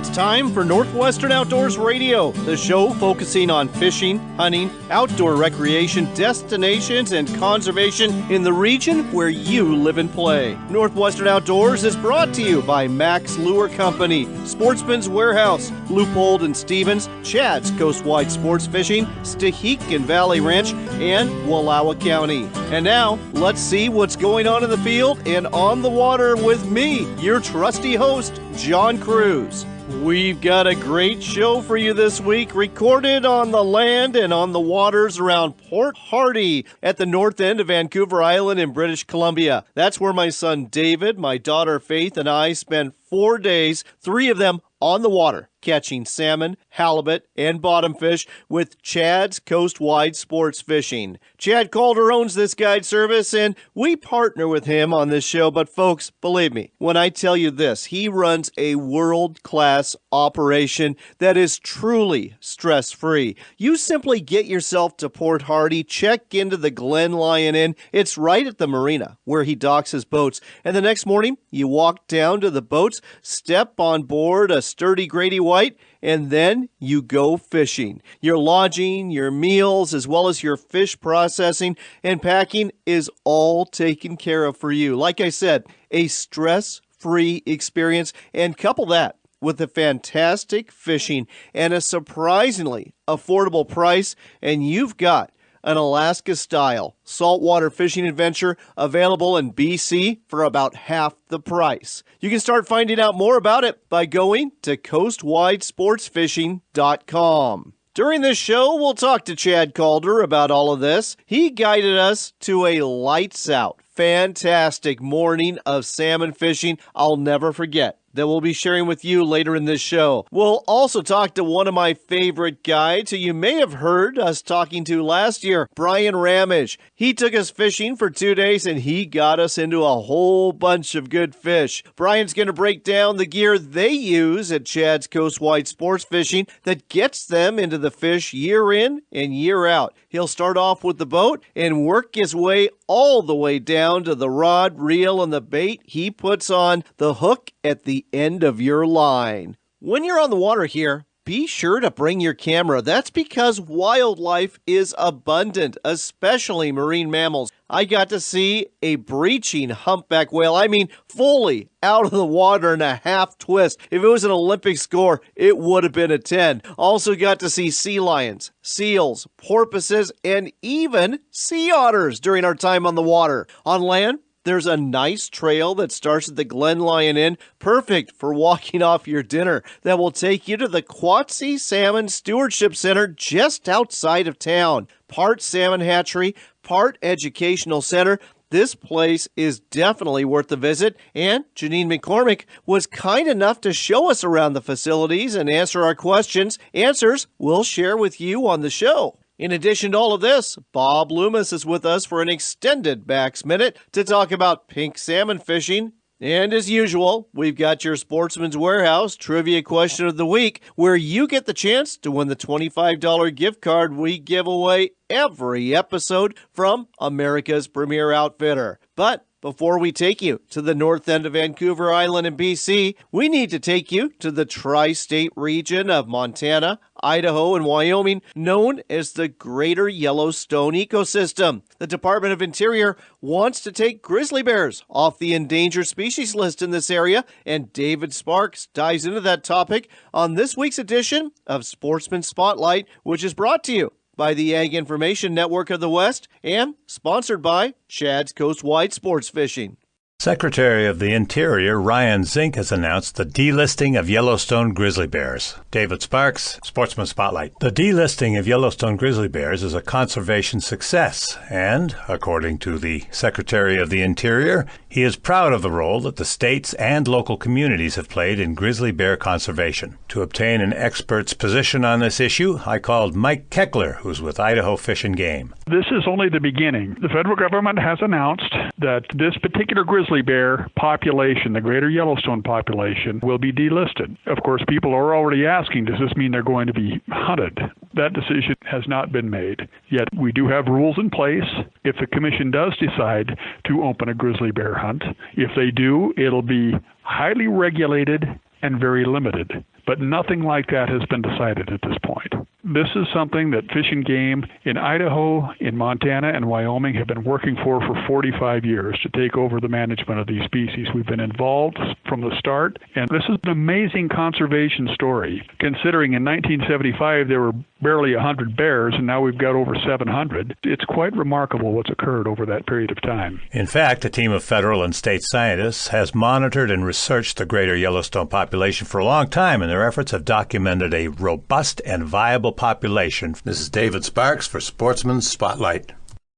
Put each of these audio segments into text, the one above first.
It's time for Northwestern Outdoors Radio, the show focusing on fishing, hunting, outdoor recreation, destinations, and conservation in the region where you live and play. Northwestern Outdoors is brought to you by Max Lure Company, Sportsman's Warehouse, Loophole and Stevens, Chad's Coastwide Sports Fishing, Stehekin Valley Ranch, and Wallowa County. And now, let's see what's going on in the field and on the water with me, your trusty host, John Kruse. We've got a great show for you this week, recorded on the land and on the waters around Port Hardy at the north end of Vancouver Island in British Columbia. That's where my son David, my daughter Faith, and I spent 4 days, 3 of them on the water, catching salmon, halibut, and bottom fish with Chad's Coastwide Sports Fishing. Chad Calder owns this guide service, and we partner with him on this show. But folks, believe me, when I tell you this, he runs a world-class operation that is truly stress-free. You simply get yourself to Port Hardy, check into the Glen Lyon Inn. It's right at the marina where he docks his boats. And the next morning, you walk down to the boats, step on board a sturdy Grady White, and then you go fishing. Your lodging, your meals, as well as your fish processing and packing is all taken care of for you. Like I said, a stress-free experience, and couple that with a fantastic fishing and a surprisingly affordable price, and you've got an Alaska-style saltwater fishing adventure available in BC for about half the price. You can start finding out more about it by going to coastwidesportsfishing.com. During this show, we'll talk to Chad Calder about all of this. He guided us to a lights-out, fantastic morning of salmon fishing I'll never forget, that we'll be sharing with you later in this show. We'll also talk to one of my favorite guides who you may have heard us talking to last year, Bryan Ramage. He took us fishing for 2 days and he got us into a whole bunch of good fish. Bryan's going to break down the gear they use at Chad's Coastwide Sports Fishing that gets them into the fish year in and year out. He'll start off with the boat and work his way all the way down to the rod, reel, and the bait he puts on the hook at the end of your line. When you're on the water here, be sure to bring your camera. That's because wildlife is abundant, especially marine mammals. I got to see a breaching humpback whale. I mean, fully out of the water in a half twist. If it was an Olympic score, it would have been a 10. Also got to see sea lions, seals, porpoises, and even sea otters during our time on the water. On land, there's a nice trail that starts at the Glen Lyon Inn, perfect for walking off your dinner, that will take you to the Quatse Salmon Stewardship Centre just outside of town. Part salmon hatchery, part educational center. This place is definitely worth the visit, and Jeannine McCormack was kind enough to show us around the facilities and answer our questions. Answers we'll share with you on the show. In addition to all of this, Bob Loomis is with us for an extended Max Minute to talk about pink salmon fishing. And as usual, we've got your Sportsman's Warehouse Trivia Question of the Week, where you get the chance to win the $25 gift card we give away every episode from America's Premier Outfitter. But before we take you to the north end of Vancouver Island in BC, we need to take you to the tri-state region of Montana, Idaho, and Wyoming, known as the Greater Yellowstone Ecosystem. The Department of Interior wants to take grizzly bears off the endangered species list in this area, and David Sparks dives into that topic on this week's edition of Sportsman Spotlight, which is brought to you by the Ag Information Network of the West and sponsored by Chad's Coastwide Sports Fishing. Secretary of the Interior Ryan Zink has announced the delisting of Yellowstone grizzly bears. David Sparks, Sportsman Spotlight. The delisting of Yellowstone grizzly bears is a conservation success, and, according to the Secretary of the Interior, he is proud of the role that the states and local communities have played in grizzly bear conservation. To obtain an expert's position on this issue, I called Mike Keckler, who's with Idaho Fish and Game. This is only the beginning. The federal government has announced that this particular grizzly bear population, the greater Yellowstone population, will be delisted. Of course, people are already asking, does this mean they're going to be hunted? That decision has not been made. Yet we do have rules in place. If the commission does decide to open a grizzly bear hunt, if they do, it'll be highly regulated and very limited. but nothing like that has been decided at this point. This is something that Fish and Game in Idaho, in Montana, and Wyoming have been working for 45 years to take over the management of these species. We've been involved from the start, and this is an amazing conservation story. Considering in 1975 there were barely 100 bears, and now we've got over 700. It's quite remarkable what's occurred over that period of time. In fact, a team of federal and state scientists has monitored and researched the greater Yellowstone population for a long time, and their efforts have documented a robust and viable population. This is David Sparks for Sportsman's Spotlight.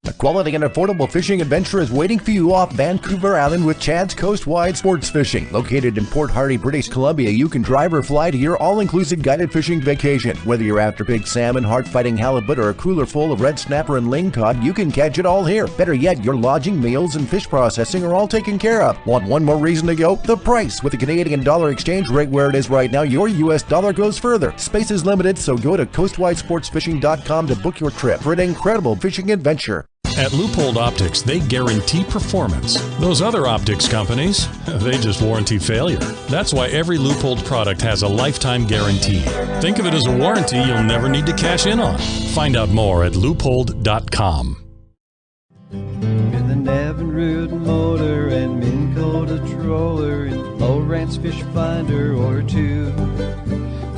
A quality and affordable fishing adventure is waiting for you off Vancouver Island with Chad's Coastwide Sports Fishing. Located in Port Hardy, British Columbia, you can drive or fly to your all-inclusive guided fishing vacation. Whether you're after big salmon, heart-fighting halibut, or a cooler full of red snapper and lingcod, you can catch it all here. Better yet, your lodging, meals, and fish processing are all taken care of. Want one more reason to go? The price. With the Canadian dollar exchange rate where it is right now, your U.S. dollar goes further. Space is limited, so go to coastwidesportsfishing.com to book your trip for an incredible fishing adventure. At Leupold Optics, they guarantee performance. Those other optics companies, they just warranty failure. That's why every Leupold product has a lifetime guarantee. Think of it as a warranty you'll never need to cash in on. Find out more at leupold.com. With an Evinrude motor and Minn Kota trawler and Lowrance fish finder or two,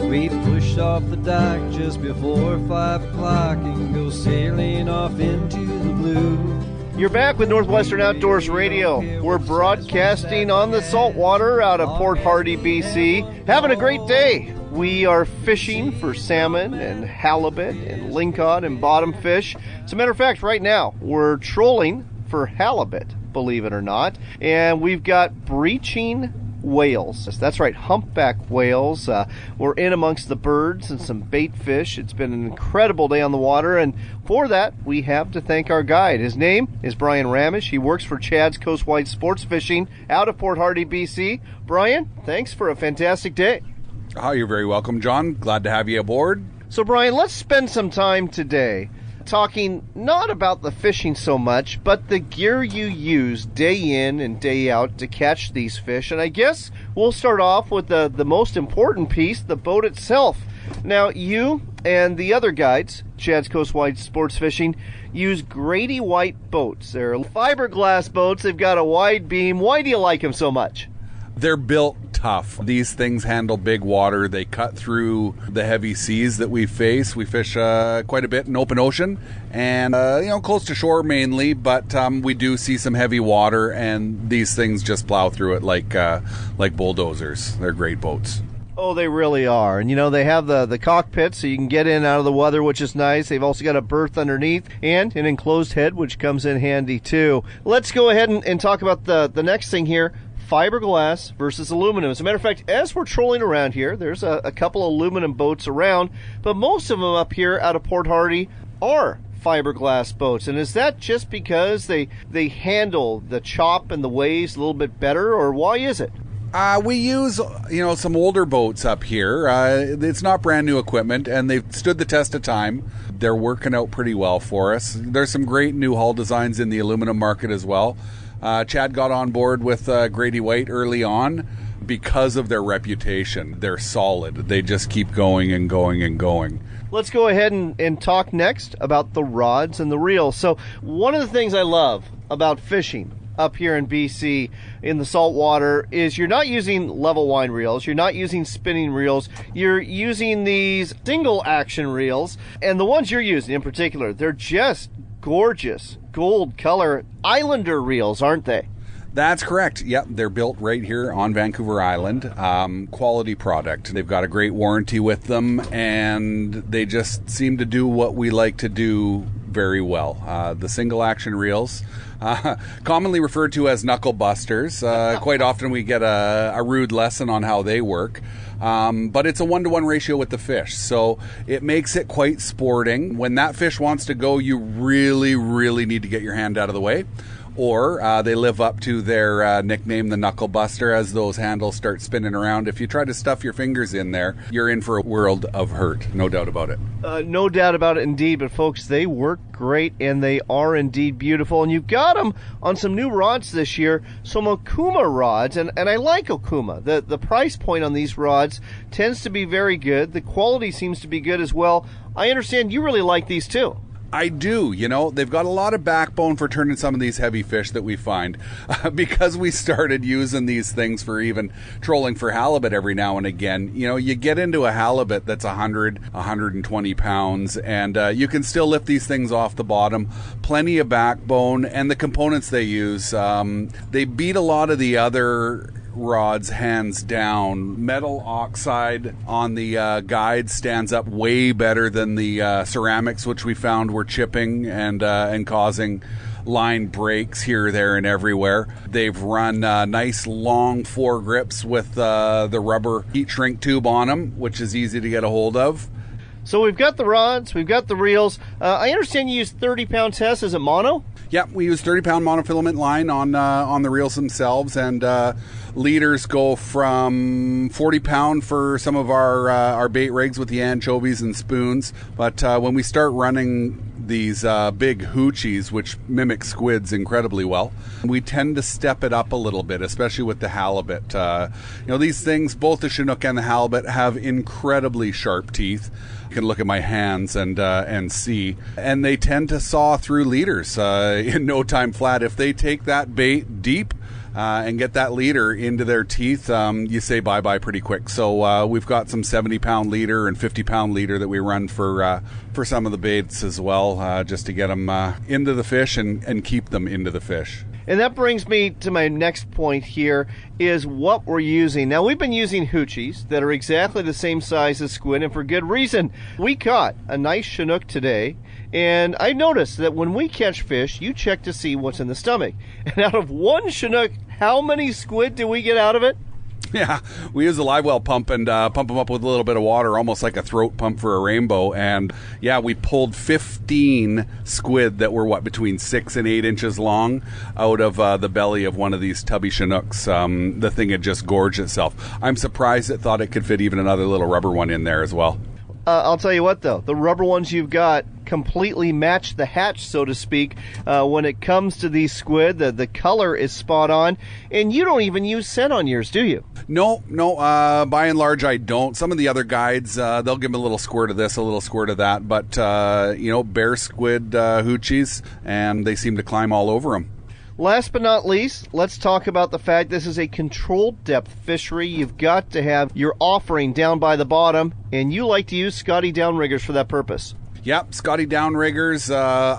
we push off the dock just before 5 o'clock and go sailing off into the blue. You're back with Northwestern Outdoors Radio. We're broadcasting on the saltwater out of Port Hardy, BC. Having a great day. We are fishing for salmon and halibut and lingcod and bottom fish. As a matter of fact, right now, we're trolling for halibut, believe it or not. And we've got breaching whales. That's right, humpback whales. We're in amongst the birds and some bait fish. It's been an incredible day on the water, and for that, we have to thank our guide. His name is Bryan Ramage. He works for Chad's Coastwide Sports Fishing out of Port Hardy, BC. Bryan, thanks for a fantastic day. Oh, you're very welcome, John. Glad to have you aboard. So, Bryan, let's spend some time today talking not about the fishing so much, but the gear you use day in and day out to catch these fish. And I guess we'll start off with the most important piece, the boat itself. Now, you and the other guides, Chad's Coastwide Sports Fishing, use Grady White boats. They're fiberglass boats. They've got a wide beam. Why do you like them so much? They're built tough. These things handle big water. They cut through the heavy seas that we face. We fish quite a bit in open ocean and close to shore mainly, but we do see some heavy water, and these things just plow through it like bulldozers. They're great boats. Oh, they really are. And, they have the cockpit so you can get in and out of the weather, which is nice. They've also got a berth underneath and an enclosed head, which comes in handy, too. Let's go ahead and talk about the next thing here. Fiberglass versus aluminum. As a matter of fact, as we're trolling around here, there's a couple of aluminum boats around, but most of them up here out of Port Hardy are fiberglass boats. And is that just because they handle the chop and the waves a little bit better, or why is it? We use, some older boats up here. It's not brand new equipment, and they've stood the test of time. They're working out pretty well for us. There's some great new hull designs in the aluminum market as well. Chad got on board with Grady White early on because of their reputation. They're solid. They just keep going and going and going. Let's go ahead and talk next about the rods and the reels. So one of the things I love about fishing up here in BC in the saltwater is you're not using level wind reels, you're not using spinning reels, you're using these single action reels, and the ones you're using in particular, they're just gorgeous gold color Islander reels, aren't they? That's correct. Yep, they're built right here on Vancouver Island. Quality product. They've got a great warranty with them, and they just seem to do what we like to do very well. The single action reels, commonly referred to as knuckle busters. Quite often we get a rude lesson on how they work. But it's a 1-to-1 ratio with the fish, so it makes it quite sporting. When that fish wants to go, you really, really need to get your hand out of the way. Or they live up to their nickname, the Knuckle Buster, as those handles start spinning around. If you try to stuff your fingers in there, you're in for a world of hurt, no doubt about it. No doubt about it indeed, but folks, they work great and they are indeed beautiful. And you've got them on some new rods this year, some Okuma rods, and I like Okuma. The price point on these rods rods tends to be very good. The quality seems to be good as well. I understand you really like these too. I do. They've got a lot of backbone for turning some of these heavy fish that we find. Because we started using these things for even trolling for halibut every now and again. You get into a halibut that's 100, 120 pounds, and you can still lift these things off the bottom. Plenty of backbone, and the components they use, they beat a lot of the other rods hands down. Metal oxide on the guide stands up way better than the ceramics, which we found were chipping and causing line breaks here, there, and everywhere. They've run nice long foregrips with the rubber heat shrink tube on them, which is easy to get a hold of. So we've got the rods, we've got the reels. I understand you use 30-pound tests. Is it mono? Yeah, we use 30-pound monofilament line on the reels themselves, and leaders go from 40-pound for some of our bait rigs with the anchovies and spoons. But when we start running these big hoochies, which mimic squids incredibly well, we tend to step it up a little bit, especially with the halibut. These things, both the Chinook and the halibut, have incredibly sharp teeth. You can look at my hands and see, and they tend to saw through leaders in no time flat. If they take that bait deep and get that leader into their teeth, you say bye-bye pretty quick. So we've got some 70-pound leader and 50-pound leader that we run for some of the baits as well, just to get them into the fish and keep them into the fish. And that brings me to my next point here, is what we're using. Now, we've been using hoochies that are exactly the same size as squid, and for good reason. We caught a nice Chinook today, and I noticed that when we catch fish, you check to see what's in the stomach. And out of one Chinook, how many squid do we get out of it? Yeah, we use a live well pump and pump them up with a little bit of water, almost like a throat pump for a rainbow. And yeah, we pulled 15 squid that were between 6 and 8 inches long out of the belly of one of these tubby Chinooks. The thing had just gorged itself. I'm surprised it thought it could fit even another little rubber one in there as well. I'll tell you what, though, the rubber ones you've got completely match the hatch, so to speak. When it comes to these squid, the color is spot on, and you don't even use scent on yours, do you? No. By and large, I don't. Some of the other guides, they'll give them a little squirt of this, a little squirt of that, but bear squid hoochies, and they seem to climb all over them. Last but not least, let's talk about the fact this is a controlled depth fishery. You've got to have your offering down by the bottom, and you like to use Scotty downriggers for that purpose. Yep, Scotty downriggers,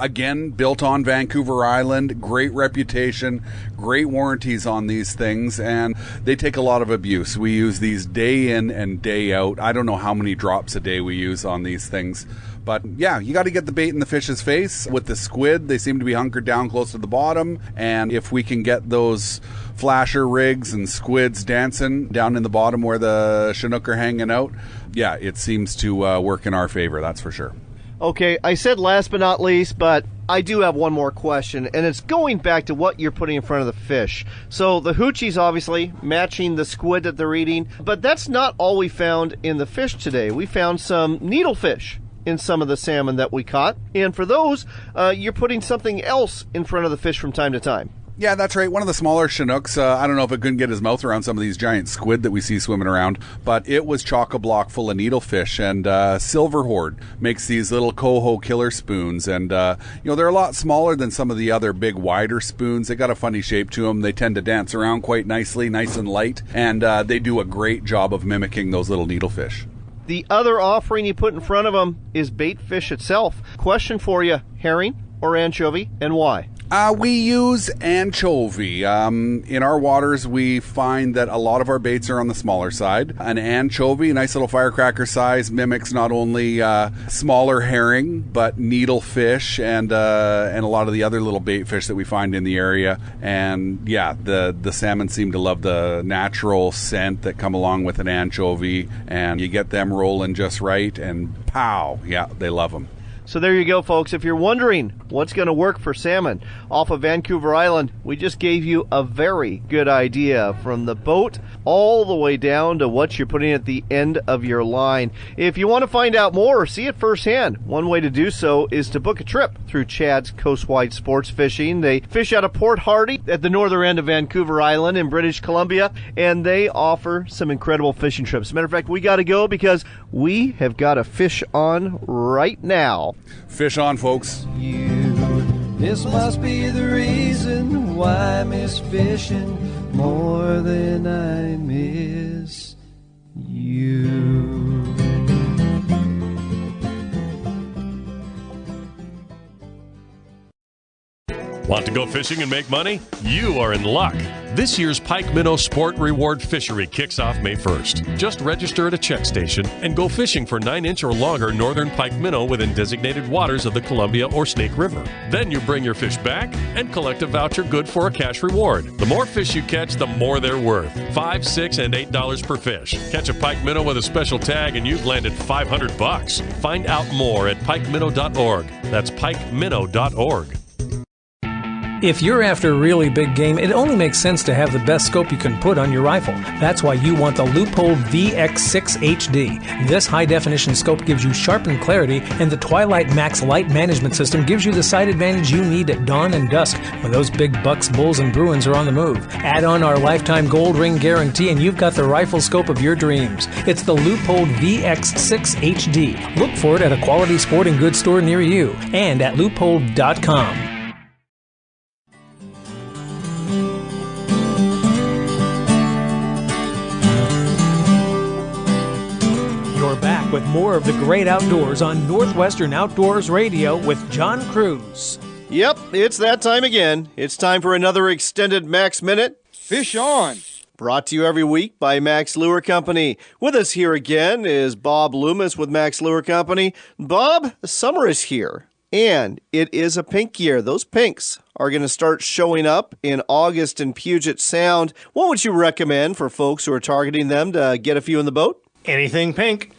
again, built on Vancouver Island, great reputation, great warranties on these things, and they take a lot of abuse. We use these day in and day out. I don't know how many drops a day we use on these things. But yeah, you got to get the bait in the fish's face. With the squid, they seem to be hunkered down close to the bottom. And if we can get those flasher rigs and squids dancing down in the bottom where the Chinook are hanging out, yeah, it seems to work in our favor, that's for sure. Okay, I said last but not least, but I do have one more question, and it's going back to what you're putting in front of the fish. So the hoochies obviously matching the squid that they're eating, but that's not all we found in the fish today. We found some needlefish in some of the salmon that we caught, and for those, you're putting something else in front of the fish from time to time. Yeah, that's right. One of the smaller Chinooks, I don't know if it couldn't get his mouth around some of these giant squid that we see swimming around, but it was chock-a-block full of needlefish, and Silver Horde makes these little coho killer spoons, and they're a lot smaller than some of the other big, wider spoons. They got a funny shape to them. They tend to dance around quite nicely, nice and light, and they do a great job of mimicking those little needlefish. The other offering you put in front of them is bait fish itself. Question for you, herring or anchovy, and why? We use anchovy. In our waters, we find that a lot of our baits are on the smaller side. An anchovy, nice little firecracker size, mimics not only smaller herring, but needlefish and a lot of the other little bait fish that we find in the area. And yeah, the salmon seem to love the natural scent that come along with an anchovy, and you get them rolling just right, and pow, yeah, they love them. So there you go, folks. If you're wondering what's going to work for salmon off of Vancouver Island, we just gave you a very good idea, from the boat all the way down to what you're putting at the end of your line. If you want to find out more or see it firsthand, one way to do so is to book a trip through Chad's Coastwide Sports Fishing. They fish out of Port Hardy at the northern end of Vancouver Island in British Columbia, and they offer some incredible fishing trips. As a matter of fact, we got to go because we have got a fish on right now. Fish on, folks. This must be the reason why I miss fishing more than I miss you. Want to go fishing and make money? You are in luck. This year's Pike Minnow Sport Reward Fishery kicks off May 1st. Just register at a check station and go fishing for 9-inch or longer northern pike minnow within designated waters of the Columbia or Snake River. Then you bring your fish back and collect a voucher good for a cash reward. The more fish you catch, the more they're worth. $5, $6, and $8 per fish. Catch a pike minnow with a special tag and you've landed $500. Find out more at pikeminnow.org. That's pikeminnow.org. If you're after really big game, it only makes sense to have the best scope you can put on your rifle. That's why you want the Leupold VX6 HD. This high-definition scope gives you sharpened clarity, and the Twilight Max light management system gives you the sight advantage you need at dawn and dusk when those big bucks, bulls, and Bruins are on the move. Add on our lifetime gold ring guarantee, and you've got the rifle scope of your dreams. It's the Leupold VX6 HD. Look for it at a quality sporting goods store near you and at leupold.com. Back with more of the great outdoors on Northwestern Outdoors Radio with John Kruse. Yep, it's that time again. It's time for another extended Max Minute. Fish on! Brought to you every week by Max Lure Company. With us here again is Bob Loomis with Max Lure Company. Bob, summer is here, and it is a pink year. Those pinks are going to start showing up in August in Puget Sound. What would you recommend for folks who are targeting them to get a few in the boat? Anything pink.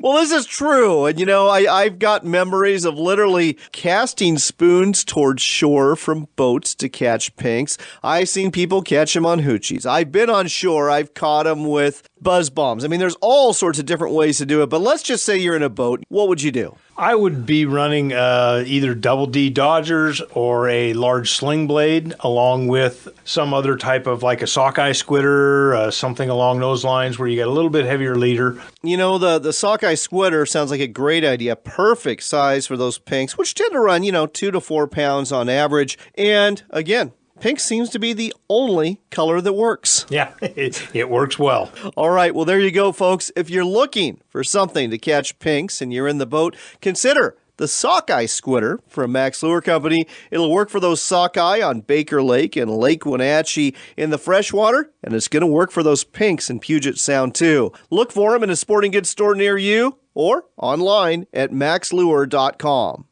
Well, this is true. And, you know, I've got memories of literally casting spoons towards shore from boats to catch pinks. I've seen people catch them on hoochies. I've been on shore. I've caught them with buzz bombs. I mean, there's all sorts of different ways to do it. But let's just say you're in a boat. What would you do? I would be running either double D Dodgers or a large sling blade, along with some other type of like a sockeye squidder, something along those lines where you get a little bit heavier leader. You know, the sockeye squidder sounds like a great idea. Perfect size for those pinks, which tend to run, 2 to 4 pounds on average. And again, pink seems to be the only color that works. Yeah, it works well. All right, well, there you go, folks. If you're looking for something to catch pinks and you're in the boat, consider the sockeye squidder from Max Lure Company. It'll work for those sockeye on Baker Lake and Lake Wenatchee in the freshwater, and it's going to work for those pinks in Puget Sound, too. Look for them in a sporting goods store near you or online at maxlure.com.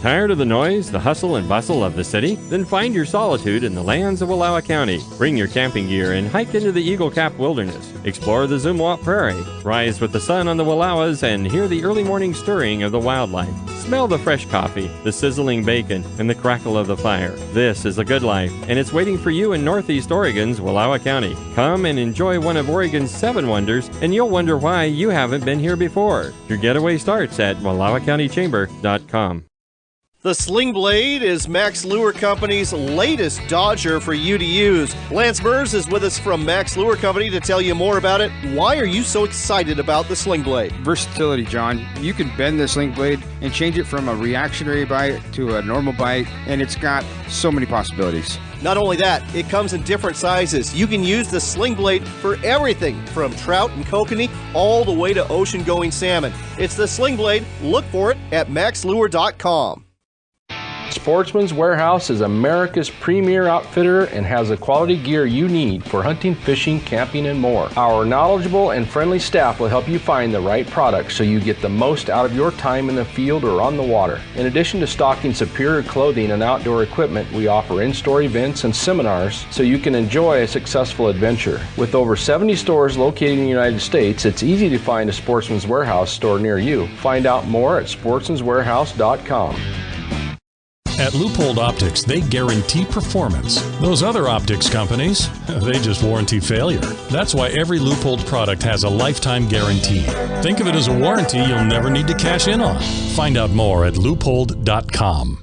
Tired of the noise, the hustle and bustle of the city? Then find your solitude in the lands of Wallowa County. Bring your camping gear and hike into the Eagle Cap Wilderness. Explore the Zumwalt Prairie. Rise with the sun on the Wallowas and hear the early morning stirring of the wildlife. Smell the fresh coffee, the sizzling bacon, and the crackle of the fire. This is a good life, and it's waiting for you in Northeast Oregon's Wallowa County. Come and enjoy one of Oregon's 7 wonders, and you'll wonder why you haven't been here before. Your getaway starts at WallowaCountyChamber.com. The Sling Blade is Max Lure Company's latest Dodger for you to use. Lance Mers is with us from Max Lure Company to tell you more about it. Why are you so excited about the Sling Blade? Versatility, John. You can bend the Sling Blade and change it from a reactionary bite to a normal bite, and it's got so many possibilities. Not only that, it comes in different sizes. You can use the Sling Blade for everything from trout and kokanee all the way to ocean-going salmon. It's the Sling Blade. Look for it at maxlure.com. Sportsman's Warehouse is America's premier outfitter and has the quality gear you need for hunting, fishing, camping, and more. Our knowledgeable and friendly staff will help you find the right product so you get the most out of your time in the field or on the water. In addition to stocking superior clothing and outdoor equipment, we offer in-store events and seminars so you can enjoy a successful adventure. With over 70 stores located in the United States, it's easy to find a Sportsman's Warehouse store near you. Find out more at sportsmanswarehouse.com. At Loophole Optics, they guarantee performance. Those other optics companies, they just warranty failure. That's why every Loophole product has a lifetime guarantee. Think of it as a warranty you'll never need to cash in on. Find out more at loophole.com.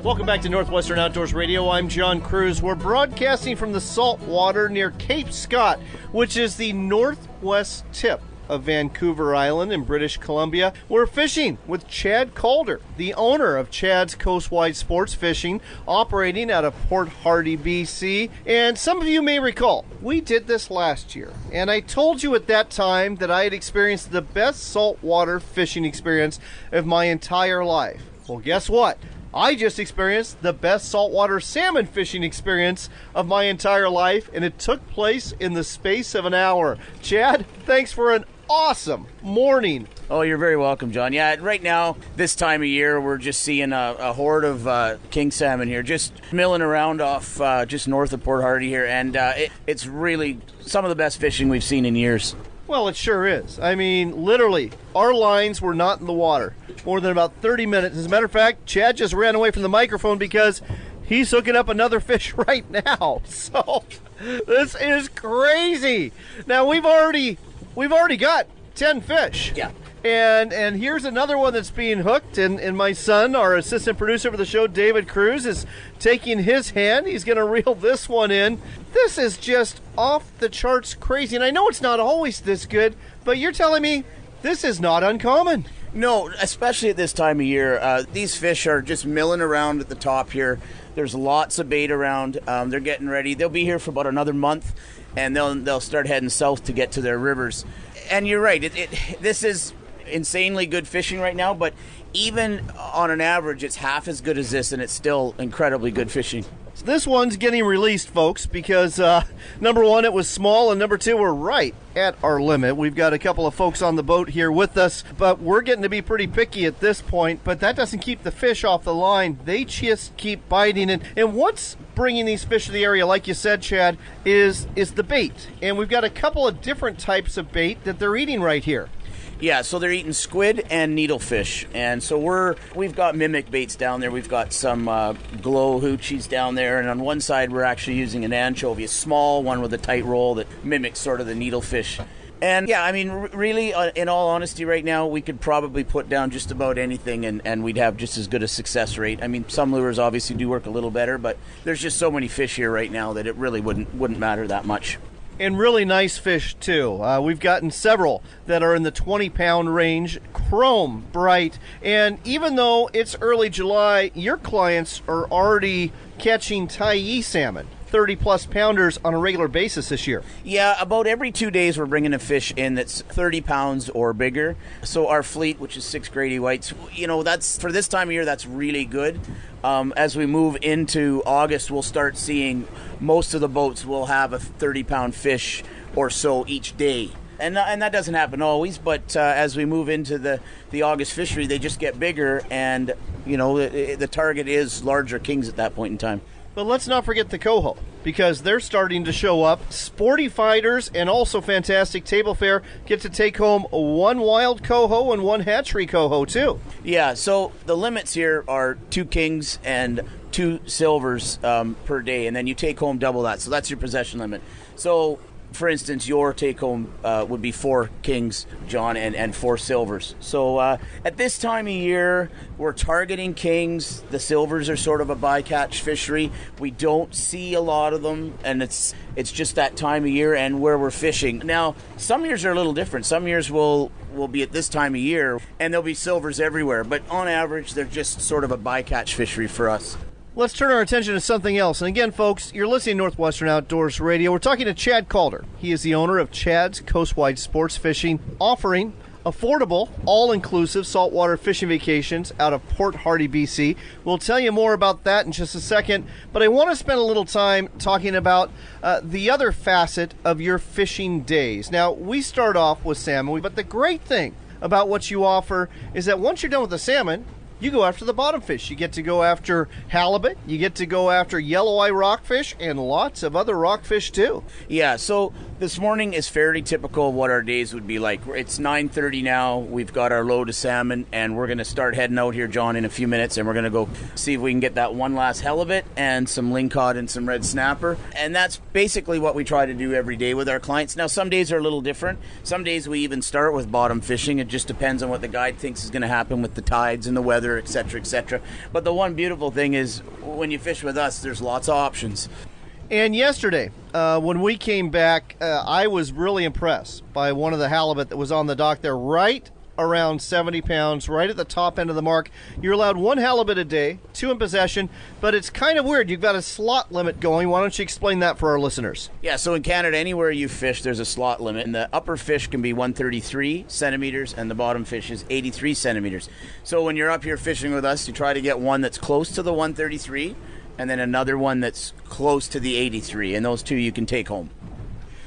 Welcome back to Northwestern Outdoors Radio. I'm John Kruse. We're broadcasting from the salt water near Cape Scott, which is the northwest tip of Vancouver Island in British Columbia. We're fishing with Chad Calder, the owner of Chad's Coastwide Sports Fishing, operating out of Port Hardy, BC. And some of you may recall, we did this last year, and I told you at that time that I had experienced the best saltwater fishing experience of my entire life. Well, guess what? I just experienced the best saltwater salmon fishing experience of my entire life, and it took place in the space of an hour. Chad, thanks for an awesome morning. Oh, you're very welcome, John. Yeah, right now, this time of year, we're just seeing a horde of king salmon here, just milling around off just north of Port Hardy here, and it's really some of the best fishing we've seen in years. Well, it sure is. I mean, literally, our lines were not in the water more than about 30 minutes. As a matter of fact, Chad just ran away from the microphone because he's hooking up another fish right now. So this is crazy. Now we've already got 10 fish. Yeah. And here's another one that's being hooked, and my son, our assistant producer for the show, David Kruse, is taking his hand. He's going to reel this one in. This is just off the charts crazy, and I know it's not always this good, but you're telling me this is not uncommon. No, especially at this time of year. These fish are just milling around at the top here. There's lots of bait around. They're getting ready. They'll be here for about another month, and they'll start heading south to get to their rivers. And you're right. This is insanely good fishing right now, but even on an average, it's half as good as this, and it's still incredibly good fishing. So this one's getting released, folks, because number one, it was small, and number two, we're right at our limit. We've got a couple of folks on the boat here with us, but we're getting to be pretty picky at this point, but that doesn't keep the fish off the line. They just keep biting. And what's bringing these fish to the area, like you said, Chad, is the bait. And we've got a couple of different types of bait that they're eating right here. Yeah, so they're eating squid and needlefish, and so we've got mimic baits down there. We've got some glow hoochies down there, and on one side we're actually using an anchovy, a small one with a tight roll that mimics sort of the needlefish. And yeah, I mean, really, in all honesty, right now we could probably put down just about anything, and we'd have just as good a success rate. I mean, some lures obviously do work a little better, but there's just so many fish here right now that it really wouldn't matter that much. And really nice fish, too. We've gotten several that are in the 20-pound range, chrome, bright. And even though it's early July, your clients are already catching Tyee salmon, 30-plus pounders on a regular basis this year. Yeah, about every 2 days we're bringing a fish in that's 30 pounds or bigger. So our fleet, which is 6 Grady Whites, that's for this time of year, that's really good. As we move into August, we'll start seeing most of the boats will have a 30-pound fish or so each day. And that doesn't happen always, but as we move into the August fishery, they just get bigger, and the target is larger kings at that point in time. But let's not forget the coho, because they're starting to show up. Sporty fighters and also fantastic table fare get to take home one wild coho and one hatchery coho too. Yeah, so the limits here are 2 kings and 2 silvers per day, and then you take home double that. So that's your possession limit. So for instance, your take-home would be 4 kings, John, and 4 silvers. So at this time of year, we're targeting kings. The silvers are sort of a bycatch fishery. We don't see a lot of them, and it's just that time of year and where we're fishing. Now, some years are a little different. Some years will be at this time of year, and there'll be silvers everywhere. But on average, they're just sort of a bycatch fishery for us. Let's turn our attention to something else. And again, folks, you're listening to Northwestern Outdoors Radio. We're talking to Chad Calder. He is the owner of Chad's Coastwide Sports Fishing, offering affordable, all-inclusive saltwater fishing vacations out of Port Hardy, BC. We'll tell you more about that in just a second, but I want to spend a little time talking about the other facet of your fishing days. Now, we start off with salmon, but the great thing about what you offer is that once you're done with the salmon, you go after the bottom fish. You get to go after halibut, you get to go after yellow eye rockfish, and lots of other rockfish too. Yeah, so this morning is fairly typical of what our days would be like. It's 9:30 now. We've got our load of salmon, and we're going to start heading out here, John, in a few minutes, and we're going to go see if we can get that one last halibut and some lingcod and some red snapper. And that's basically what we try to do every day with our clients. Now, some days are a little different. Some days we even start with bottom fishing. It just depends on what the guide thinks is going to happen with the tides and the weather, etc., etc. But the one beautiful thing is when you fish with us, there's lots of options. And yesterday, when we came back, I was really impressed by one of the halibut that was on the dock there, right around 70 pounds, right at the top end of the mark. You're allowed 1 halibut a day, 2 in possession, but it's kind of weird. You've got a slot limit going. Why don't you explain that for our listeners? Yeah, so in Canada, anywhere you fish, there's a slot limit. And the upper fish can be 133 centimeters, and the bottom fish is 83 centimeters. So when you're up here fishing with us, you try to get one that's close to the 133, and then another one that's close to the 83, and those 2 you can take home.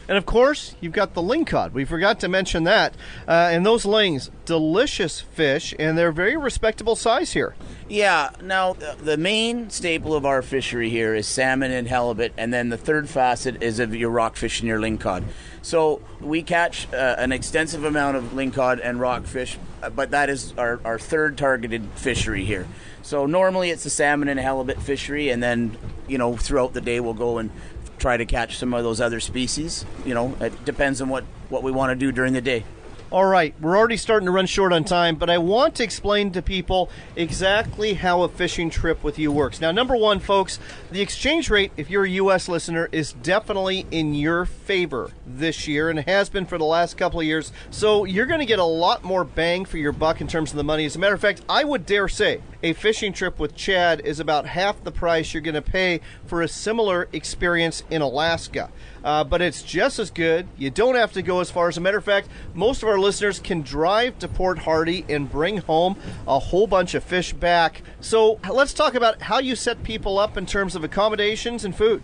And of course, you've got the lingcod. We forgot to mention that. And those lings, delicious fish, and they're very respectable size here. Yeah, now the main staple of our fishery here is salmon and halibut, and then the third facet is of your rockfish and your lingcod. So we catch an extensive amount of lingcod and rockfish, but that is our third targeted fishery here. So normally it's the salmon and halibut fishery, and then, throughout the day we'll go and try to catch some of those other species. It depends on what we want to do during the day. All right, we're already starting to run short on time, but I want to explain to people exactly how a fishing trip with you works. Now, number one, folks, the exchange rate, if you're a U.S. listener, is definitely in your favor this year, and it has been for the last couple of years. So you're going to get a lot more bang for your buck in terms of the money. As a matter of fact, I would dare say a fishing trip with Chad is about half the price you're going to pay for a similar experience in Alaska. But it's just as good. You don't have to go as far. As a matter of fact, most of our listeners can drive to Port Hardy and bring home a whole bunch of fish back. So let's talk about how you set people up in terms of accommodations and food.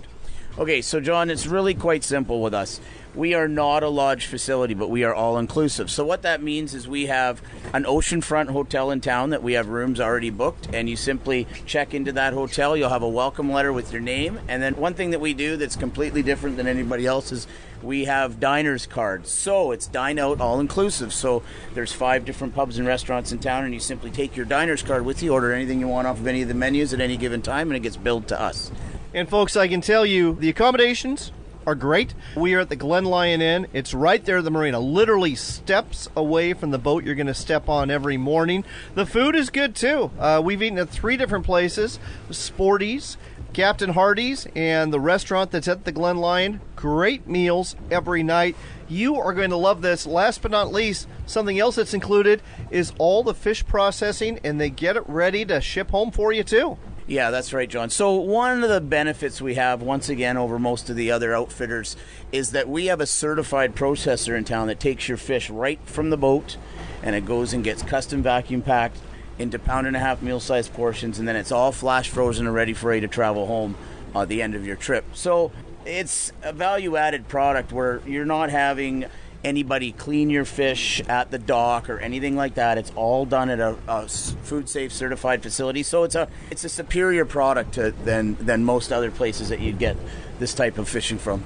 Okay, so John, it's really quite simple with us. We are not a lodge facility, but we are all-inclusive. So what that means is we have an oceanfront hotel in town that we have rooms already booked, and you simply check into that hotel. You'll have a welcome letter with your name. And then one thing that we do that's completely different than anybody else is we have diners cards. So it's dine out, all-inclusive. So there's 5 different pubs and restaurants in town, and you simply take your diners card with you, order anything you want off of any of the menus at any given time, and it gets billed to us. And folks, I can tell you the accommodations are great. We are at the Glen Lyon Inn. It's right there at the marina, literally steps away from the boat you're going to step on every morning. The food is good too. We've eaten at 3 different places: Sporty's, Captain Hardy's, and the restaurant that's at the Glen Lyon. Great meals every night. You are going to love this. Last but not least, something else that's included is all the fish processing, and they get it ready to ship home for you too. Yeah, that's right, John. So one of the benefits we have, once again, over most of the other outfitters, is that we have a certified processor in town that takes your fish right from the boat, and it goes and gets custom vacuum packed into 1.5-pound meal-sized portions, and then it's all flash frozen and ready for you to travel home at the end of your trip. So it's a value-added product where you're not having anybody clean your fish at the dock or anything like that. It's all done at a food safe certified facility. So it's a superior product than most other places that you'd get this type of fishing from.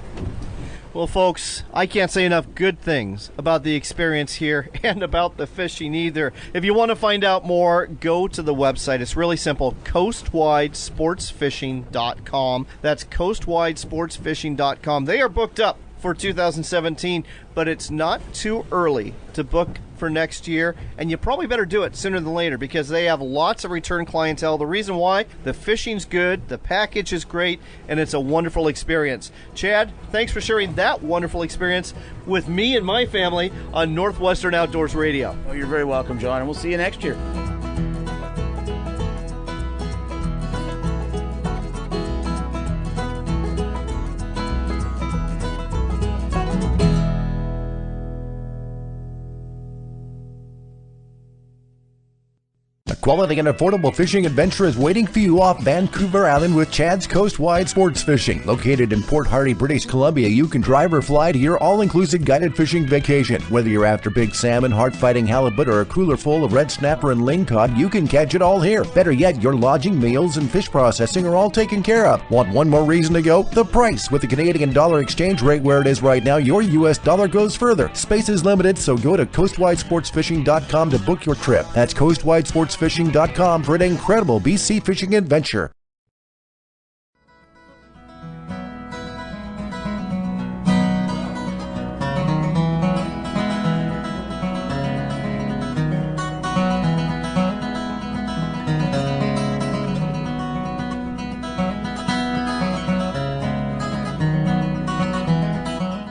Well, folks, I can't say enough good things about the experience here and about the fishing either. If you want to find out more, go to the website. It's really simple, coastwidesportsfishing.com. That's coastwidesportsfishing.com. They are booked up for 2017, but it's not too early to book for next year, and you probably better do it sooner than later because they have lots of return clientele. The reason why, the fishing's good, the package is great, and it's a wonderful experience. Chad, thanks for sharing that wonderful experience with me and my family on Northwestern Outdoors Radio. Oh, you're very welcome, John, and we'll see you next year. Quality and affordable fishing adventure is waiting for you off Vancouver Island with Chad's Coastwide Sports Fishing. Located in Port Hardy, British Columbia, you can drive or fly to your all-inclusive guided fishing vacation. Whether you're after big salmon, heart-fighting halibut, or a cooler full of red snapper and lingcod, you can catch it all here. Better yet, your lodging, meals, and fish processing are all taken care of. Want one more reason to go? The price. With the Canadian dollar exchange rate where it is right now, your U.S. dollar goes further. Space is limited, so go to coastwidesportsfishing.com to book your trip. That's coastwidesportsfishing.com for an incredible BC fishing adventure.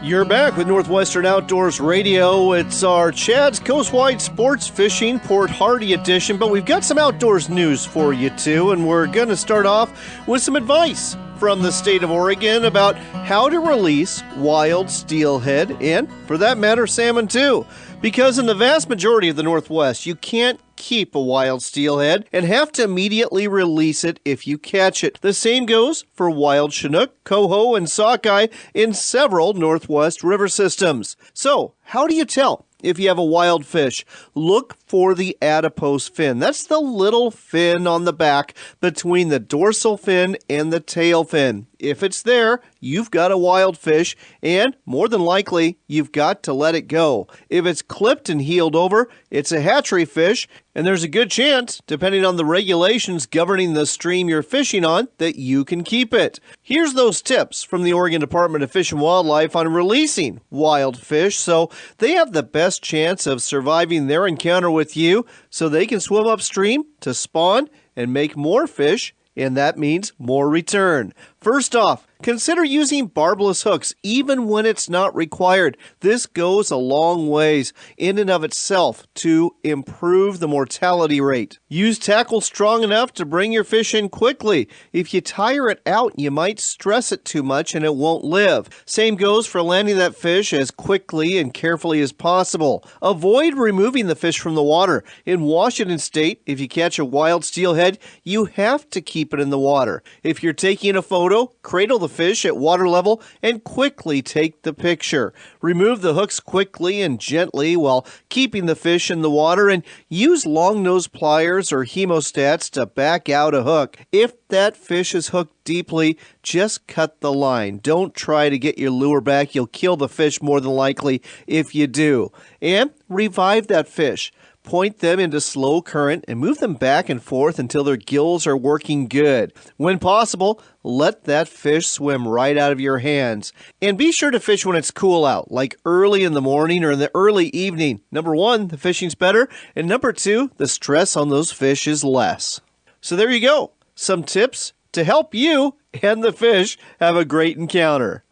You're back with Northwestern Outdoors Radio. It's our Chad's Coastwide Sports Fishing Port Hardy edition, but we've got some outdoors news for you too, and we're going to start off with some advice from the state of Oregon about how to release wild steelhead and, for that matter, salmon too. Because in the vast majority of the Northwest, you can't keep a wild steelhead and have to immediately release it if you catch it. The same goes for wild chinook, coho, and sockeye in several Northwest river systems. So, how do you tell if you have a wild fish? Look for the adipose fin. That's the little fin on the back between the dorsal fin and the tail fin. If it's there, you've got a wild fish, and more than likely, you've got to let it go. If it's clipped and healed over, it's a hatchery fish, and there's a good chance, depending on the regulations governing the stream you're fishing on, that you can keep it. Here's those tips from the Oregon Department of Fish and Wildlife on releasing wild fish so they have the best chance of surviving their encounter with you so they can swim upstream to spawn and make more fish, and that means more return. First off, consider using barbless hooks even when it's not required. This goes a long ways in and of itself to improve the mortality rate. Use tackle strong enough to bring your fish in quickly. If you tire it out, you might stress it too much and it won't live. Same goes for landing that fish as quickly and carefully as possible. Avoid removing the fish from the water. In Washington State, if you catch a wild steelhead, you have to keep it in the water. If you're taking a photo, cradle the fish at water level and quickly take the picture. Remove the hooks quickly and gently while keeping the fish in the water, and use long nose pliers or hemostats to back out a hook. If that fish is hooked deeply, just cut the line. Don't try to get your lure back. You'll kill the fish more than likely if you do. And revive that fish. Point them into slow current and move them back and forth until their gills are working good. When possible, let that fish swim right out of your hands. And be sure to fish when it's cool out, like early in the morning or in the early evening. Number one, the fishing's better, and number two, the stress on those fish is less. So there you go. Some tips to help you and the fish have a great encounter.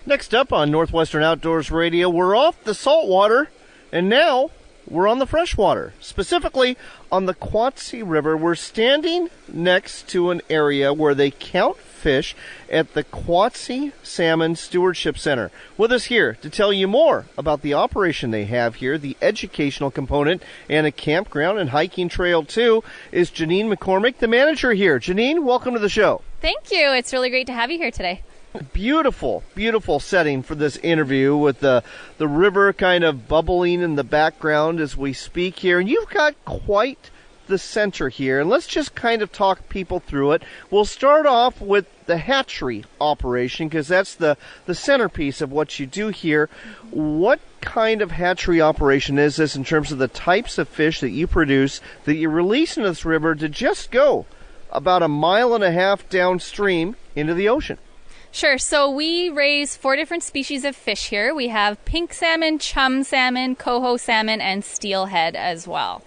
Next up on Northwestern Outdoors Radio, we're off the saltwater. And now, we're on the freshwater, specifically on the Quatse River. We're standing next to an area where they count fish at the Quatse Salmon Stewardship Centre. With us here to tell you more about the operation they have here, the educational component, and a campground and hiking trail too, is Jeannine McCormack, the manager here. Jeannine, welcome to the show. Thank you. It's really great to have you here today. Beautiful, beautiful setting for this interview with the river kind of bubbling in the background as we speak here. And you've got quite the center here. And let's just kind of talk people through it. We'll start off with the hatchery operation because that's the centerpiece of what you do here. What kind of hatchery operation is this in terms of the types of fish that you produce that you release into this river to just go about 1.5 miles downstream into the ocean? Sure. So we raise 4 different species of fish here. We have pink salmon, chum salmon, coho salmon, and steelhead as well.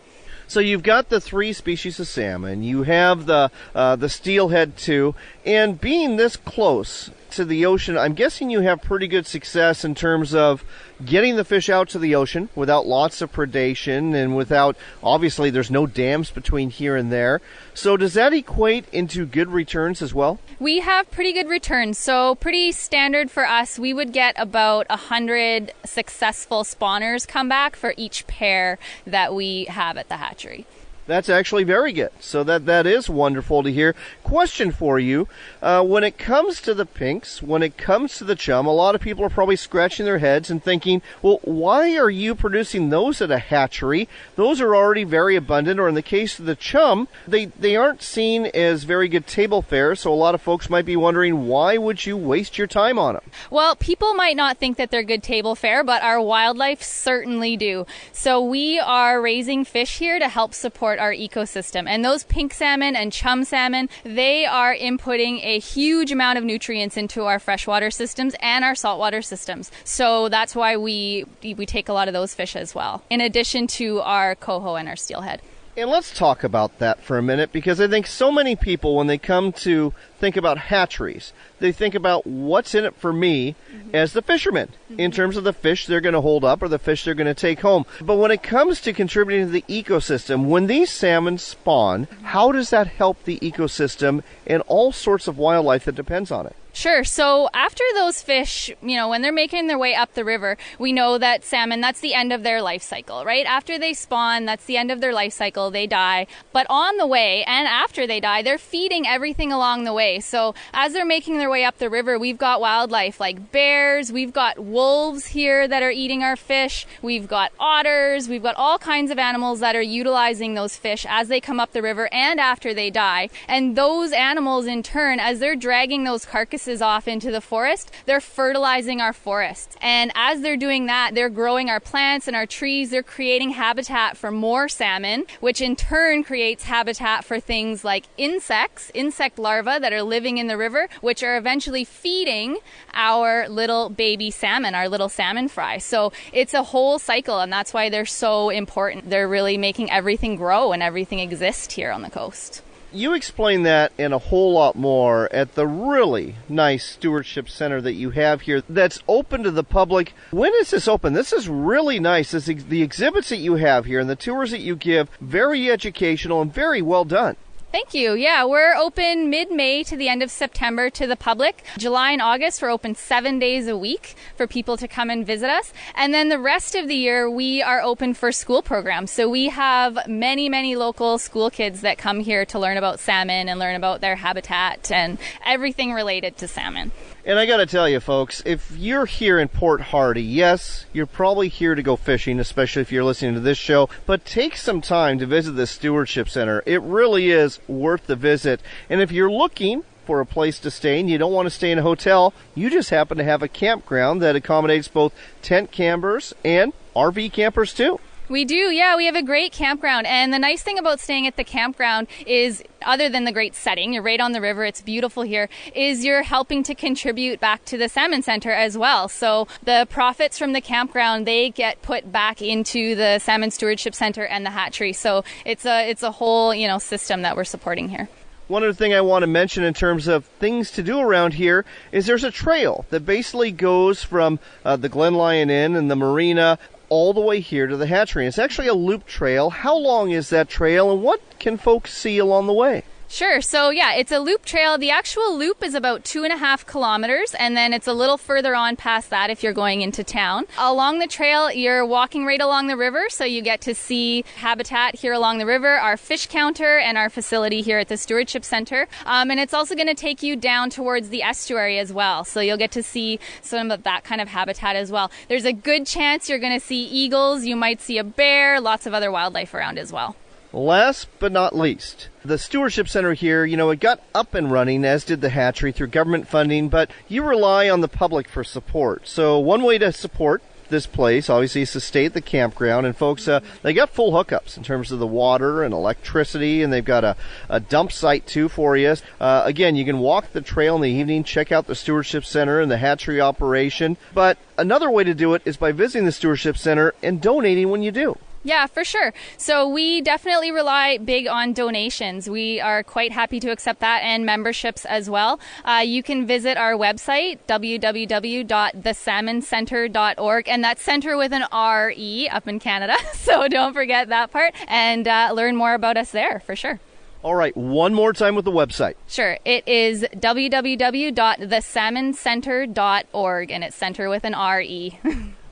So you've got the 3 species of salmon. You have the steelhead too. And being this close to the ocean, I'm guessing you have pretty good success in terms of getting the fish out to the ocean without lots of predation and without, obviously, there's no dams between here and there. So does that equate into good returns as well? We have pretty good returns. So pretty standard for us. We would get about 100 successful spawners come back for each pair that we have at the hatchery. That's actually very good. So that is wonderful to hear. Question for you. When it comes to the pinks, when it comes to the chum, a lot of people are probably scratching their heads and thinking, well, why are you producing those at a hatchery? Those are already very abundant, or in the case of the chum, they aren't seen as very good table fare, so a lot of folks might be wondering, why would you waste your time on them? Well, people might not think that they're good table fare, but our wildlife certainly do. So we are raising fish here to help support our ecosystem. And those pink salmon and chum salmon, they are inputting a huge amount of nutrients into our freshwater systems and our saltwater systems. So that's why we take a lot of those fish as well, in addition to our coho and our steelhead. And let's talk about that for a minute, because I think so many people, when they come to think about hatcheries, they think about what's in it for me as the fisherman in terms of the fish they're going to hold up or the fish they're going to take home. But when it comes to contributing to the ecosystem, when these salmon spawn, how does that help the ecosystem and all sorts of wildlife that depends on it? Sure. So after those fish, when they're making their way up the river, we know that salmon, that's the end of their life cycle, right? After they spawn, that's the end of their life cycle. They die. But on the way and after they die, they're feeding everything along the way. So as they're making their way up the river, we've got wildlife like bears. We've got wolves here that are eating our fish. We've got otters. We've got all kinds of animals that are utilizing those fish as they come up the river and after they die. And those animals, in turn, as they're dragging those carcasses off into the forest, they're fertilizing our forests. And as they're doing that, they're growing our plants and our trees. They're creating habitat for more salmon, which in turn creates habitat for things like insect larvae that are living in the river, which are eventually feeding our little baby salmon, our little salmon fry. So it's a whole cycle, and that's why they're so important. They're really making everything grow and everything exist here on the coast. You explain that and a whole lot more at the really nice stewardship center that you have here that's open to the public. When is this open? This is really nice. The exhibits that you have here and the tours that you give, very educational and very well done. Thank you. Yeah, we're open mid-May to the end of September to the public. July and August, we're open 7 days a week for people to come and visit us. And then the rest of the year, we are open for school programs. So we have many, many local school kids that come here to learn about salmon and learn about their habitat and everything related to salmon. And I got to tell you, folks, if you're here in Port Hardy, yes, you're probably here to go fishing, especially if you're listening to this show, but take some time to visit the Stewardship Center. It really is worth the visit. And if you're looking for a place to stay and you don't want to stay in a hotel, you just happen to have a campground that accommodates both tent campers and RV campers too. We do, yeah. We have a great campground. And the nice thing about staying at the campground is, other than the great setting, you're right on the river, it's beautiful here, is you're helping to contribute back to the Salmon Center as well. So the profits from the campground, they get put back into the Salmon Stewardship Center and the hatchery. So it's a whole, system that we're supporting here. One other thing I want to mention in terms of things to do around here is there's a trail that basically goes from the Glen Lyon Inn and the marina all the way here to the hatchery. It's actually a loop trail. How long is that trail, and what can folks see along the way? Sure. So, yeah, it's a loop trail. The actual loop is about 2.5 kilometers, and then it's a little further on past that if you're going into town. Along the trail, you're walking right along the river, so you get to see habitat here along the river, our fish counter, and our facility here at the Stewardship Center. And it's also going to take you down towards the estuary as well, so you'll get to see some of that kind of habitat as well. There's a good chance you're going to see eagles, you might see a bear, lots of other wildlife around as well. Last but not least, the Stewardship Center here, it got up and running, as did the hatchery, through government funding, but you rely on the public for support. So one way to support this place obviously is to stay at the campground, and folks, they got full hookups in terms of the water and electricity, and they've got a dump site too for you. Again, you can walk the trail in the evening, check out the Stewardship Center and the hatchery operation, but another way to do it is by visiting the Stewardship Center and donating when you do. Yeah, for sure. So we definitely rely big on donations. We are quite happy to accept that, and memberships as well. You can visit our website, www.thesalmoncenter.org, and that's center with an R-E up in Canada, so don't forget that part, and learn more about us there, for sure. All right, one more time with the website. Sure. It is www.thesalmoncenter.org, and it's center with an R-E.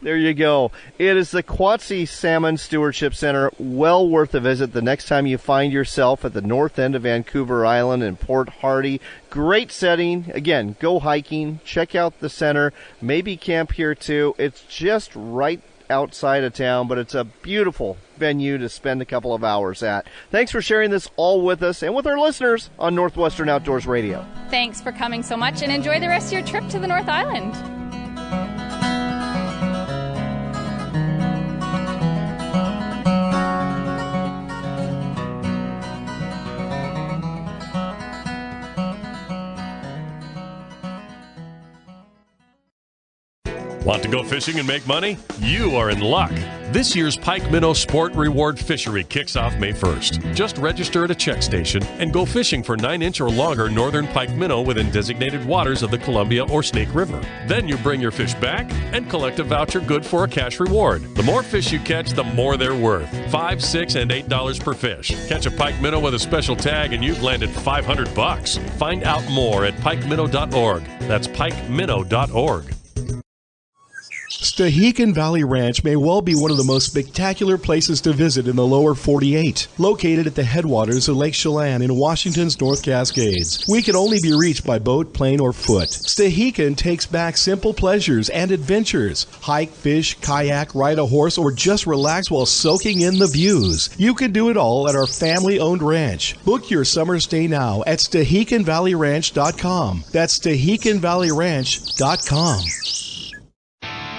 There you go. It is the Quatse Salmon Stewardship Center. Well worth a visit the next time you find yourself at the north end of Vancouver Island in Port Hardy. Great setting. Again, go hiking, check out the center, maybe camp here too. It's just right outside of town, but it's a beautiful venue to spend a couple of hours at. Thanks for sharing this all with us and with our listeners on Northwestern Outdoors Radio. Thanks for coming so much, and enjoy the rest of your trip to the North Island. Want to go fishing and make money? You are in luck. This year's Pike Minnow Sport Reward Fishery kicks off May 1st. Just register at a check station and go fishing for 9-inch or longer northern pike minnow within designated waters of the Columbia or Snake River. Then you bring your fish back and collect a voucher good for a cash reward. The more fish you catch, the more they're worth. $5, $6, and $8 per fish. Catch a pike minnow with a special tag and you've landed $500. Find out more at pikeminnow.org. That's pikeminnow.org. Stehekin Valley Ranch may well be one of the most spectacular places to visit in the lower 48. Located at the headwaters of Lake Chelan in Washington's North Cascades, we can only be reached by boat, plane, or foot. Stehekin takes back simple pleasures and adventures. Hike, fish, kayak, ride a horse, or just relax while soaking in the views. You can do it all at our family-owned ranch. Book your summer stay now at StehekinValleyRanch.com. That's StehekinValleyRanch.com.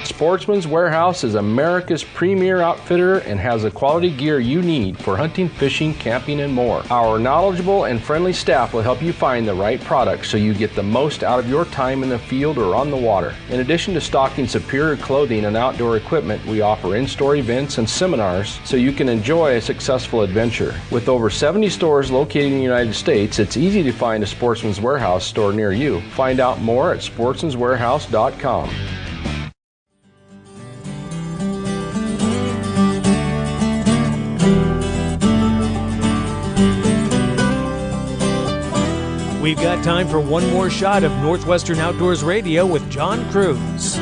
Sportsman's Warehouse is America's premier outfitter and has the quality gear you need for hunting, fishing, camping, and more. Our knowledgeable and friendly staff will help you find the right product so you get the most out of your time in the field or on the water. In addition to stocking superior clothing and outdoor equipment, we offer in-store events and seminars so you can enjoy a successful adventure. With over 70 stores located in the United States, it's easy to find a Sportsman's Warehouse store near you. Find out more at sportsmanswarehouse.com. We've got time for one more shot of Northwestern Outdoors Radio with John Kruse.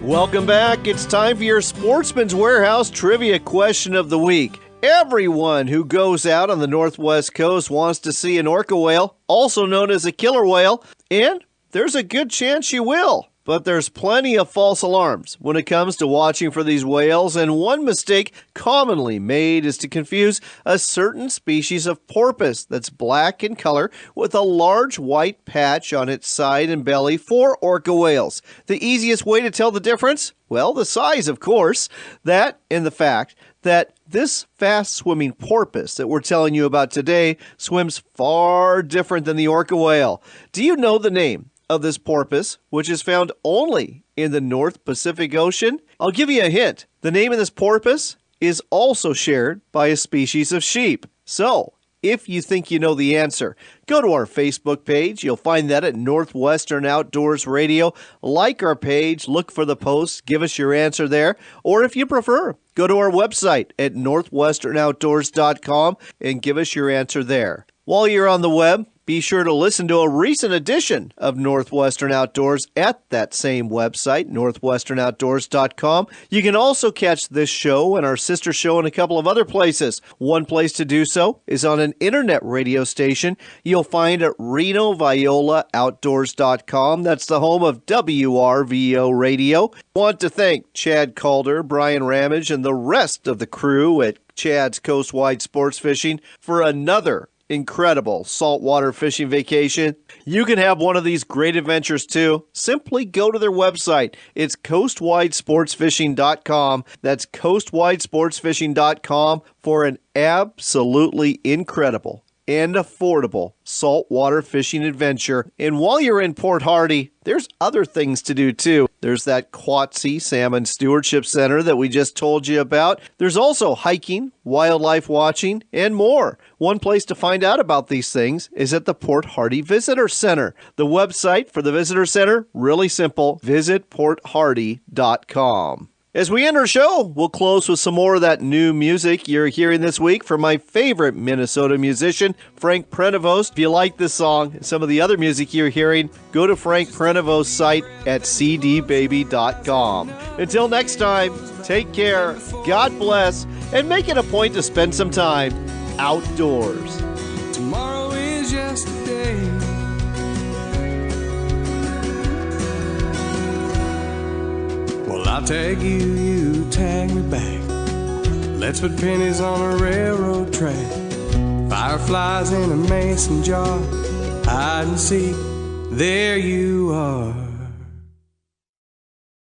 Welcome back. It's time for your Sportsman's Warehouse Trivia Question of the Week. Everyone who goes out on the Northwest Coast wants to see an orca whale, also known as a killer whale, and there's a good chance you will. But there's plenty of false alarms when it comes to watching for these whales, and one mistake commonly made is to confuse a certain species of porpoise that's black in color with a large white patch on its side and belly for orca whales. The easiest way to tell the difference? Well, the size, of course. That and the fact that this fast-swimming porpoise that we're telling you about today swims far different than the orca whale. Do you know the name of this porpoise, which is found only in the North Pacific Ocean? I'll give you a hint. The name of this porpoise is also shared by a species of sheep. So, if you think you know the answer, go to our Facebook page. You'll find that at Northwestern Outdoors Radio. Like our page, look for the posts, give us your answer there. Or if you prefer, go to our website at northwesternoutdoors.com and give us your answer there. While you're on the web, be sure to listen to a recent edition of Northwestern Outdoors at that same website, northwesternoutdoors.com. You can also catch this show and our sister show in a couple of other places. One place to do so is on an internet radio station you'll find at RenoViolaOutdoors.com. That's the home of WRVO Radio. I want to thank Chad Calder, Bryan Ramage, and the rest of the crew at Chad's Coastwide Sports Fishing for another incredible saltwater fishing vacation, you can have one of these great adventures too. Simply go to their website. It's coastwidesportsfishing.com. That's coastwidesportsfishing.com for an absolutely incredible and affordable saltwater fishing adventure. And while you're in Port Hardy, there's other things to do too. There's that Quatse Salmon Stewardship Centre that we just told you about. There's also hiking, wildlife watching, and more. One place to find out about these things is at the Port Hardy Visitor Center. The website for the Visitor Center, really simple, visitporthardy.com. As we end our show, we'll close with some more of that new music you're hearing this week from my favorite Minnesota musician, Frank Prenevost. If you like this song and some of the other music you're hearing, go to Frank Prenevost's site at cdbaby.com. Until next time, take care, God bless, and make it a point to spend some time outdoors. Tomorrow is yesterday. Well, I'll tag you, you tag me back. Let's put pennies on a railroad track. Fireflies in a mason jar. Hide and seek, there you are.